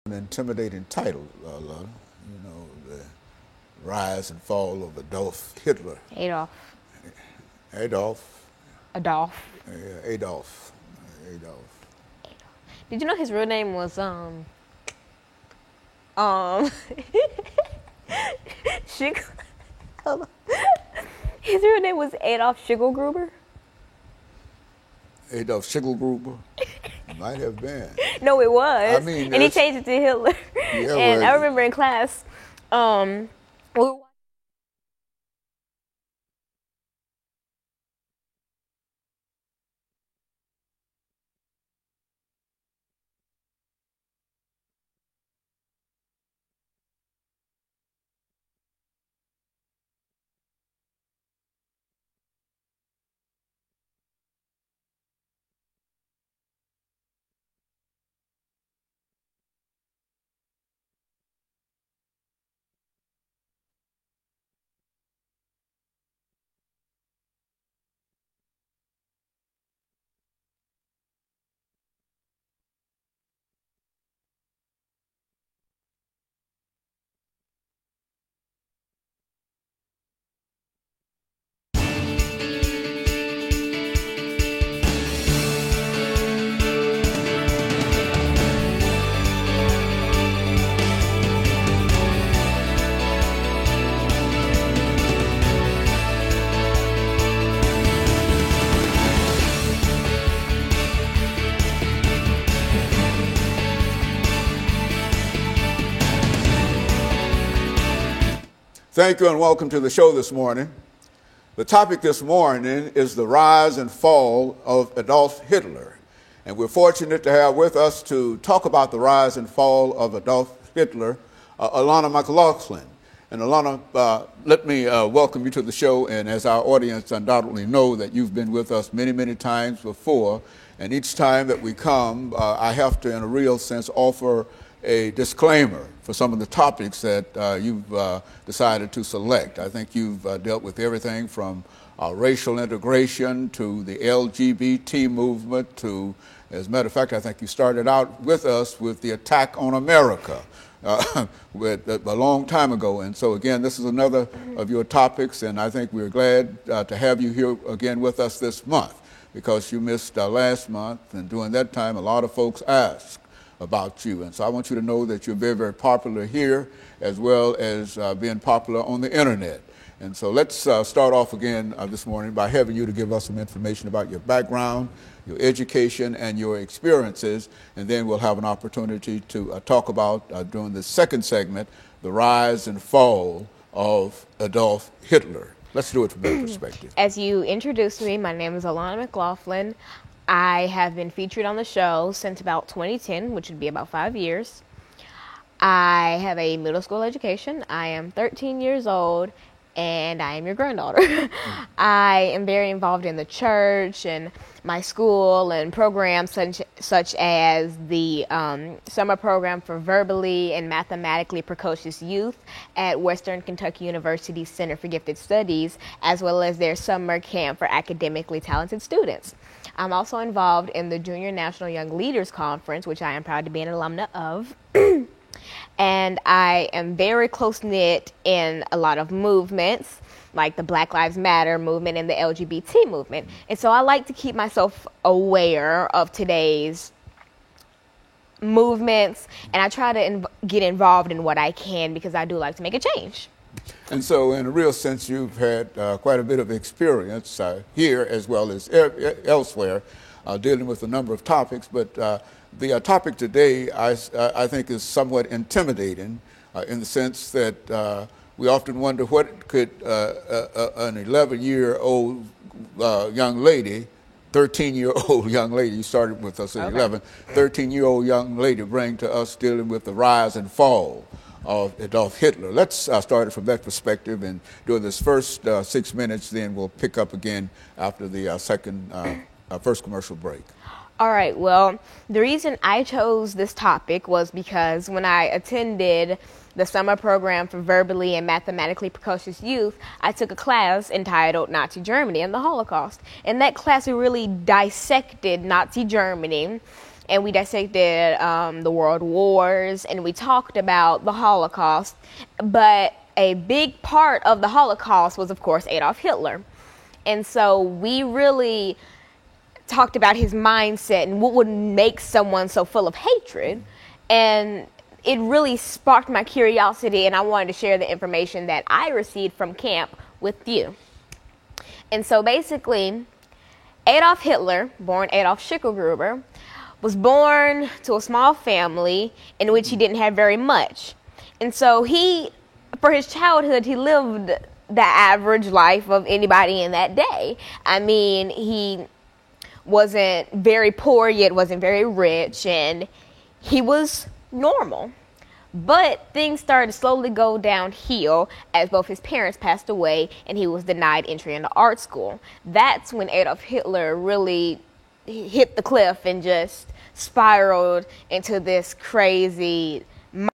An intimidating title, Lana. The rise and fall of Adolf Hitler. Adolf. Adolf. Adolf. Adolf. Adolf. Did you know his real name was Schig- Hold on. His real name was Adolf Schicklgruber? Adolf Schicklgruber? Might have been. No, it was. I mean, and he changed it to Hitler. Yeah, and well, I remember in class, we were Thank you and welcome to the show this morning. The topic this morning is the rise and fall of Adolf Hitler. And we're fortunate to have with us to talk about the rise and fall of Adolf Hitler, Alana McLaughlin. And Alana, let me welcome you to the show. And as our audience undoubtedly know that you've been with us many, many times before. And each time that we come, I have to, in a real sense, offer a disclaimer for some of the topics that you've decided to select. I think you've dealt with everything from racial integration to the LGBT movement to, as a matter of fact, I think you started out with us with the attack on America a long time ago. And so, again, this is another of your topics, and I think we're glad to have you here again with us this month because you missed last month, and during that time, a lot of folks asked about you. And so I want you to know that you're very, very popular here as well as being popular on the internet. And so let's start off again this morning by having you to give us some information about your background, your education, and your experiences. And then we'll have an opportunity to talk about, during the second segment, the rise and fall of Adolf Hitler. Let's do it from that perspective. As you introduced me, my name is Alana McLaughlin. I have been featured on the show since about 2010, which would be about 5 years. I have a middle school education. I am 13 years old, and I am your granddaughter. I am very involved in the church and my school and programs such as the summer program for verbally and mathematically precocious youth at Western Kentucky University Center for Gifted Studies, as well as their summer camp for academically talented students. I'm also involved in the Junior National Young Leaders Conference, which I am proud to be an alumna of. And I am very close-knit in a lot of movements, like the Black Lives Matter movement and the LGBT movement. And so I like to keep myself aware of today's movements, and I try to get involved in what I can because I do like to make a change. And so, in a real sense, you've had quite a bit of experience here as well as elsewhere dealing with a number of topics. But the topic today, I think, is somewhat intimidating in the sense that we often wonder what could an 11-year-old young lady, 13-year-old young lady, you started with us at 11, 13-year-old young lady bring to us dealing with the rise and fall of Adolf Hitler. Let's start it from that perspective, and during this first 6 minutes, then we'll pick up again after the first commercial break. All right, well, the reason I chose this topic was because when I attended the summer program for verbally and mathematically precocious youth, I took a class entitled Nazi Germany and the Holocaust. In that class, we really dissected Nazi Germany and we dissected the world wars, and we talked about the Holocaust. But a big part of the Holocaust was, of course, Adolf Hitler. And so we really talked about his mindset and what would make someone so full of hatred. And it really sparked my curiosity, and I wanted to share the information that I received from camp with you. And so basically, Adolf Hitler, born Adolf Schicklgruber, was born to a small family in which he didn't have very much. And so for his childhood, he lived the average life of anybody in that day. I mean, he wasn't very poor, yet wasn't very rich, and he was normal. But things started to slowly go downhill as both his parents passed away and he was denied entry into art school. That's when Adolf Hitler really hit the cliff and just spiraled into this crazy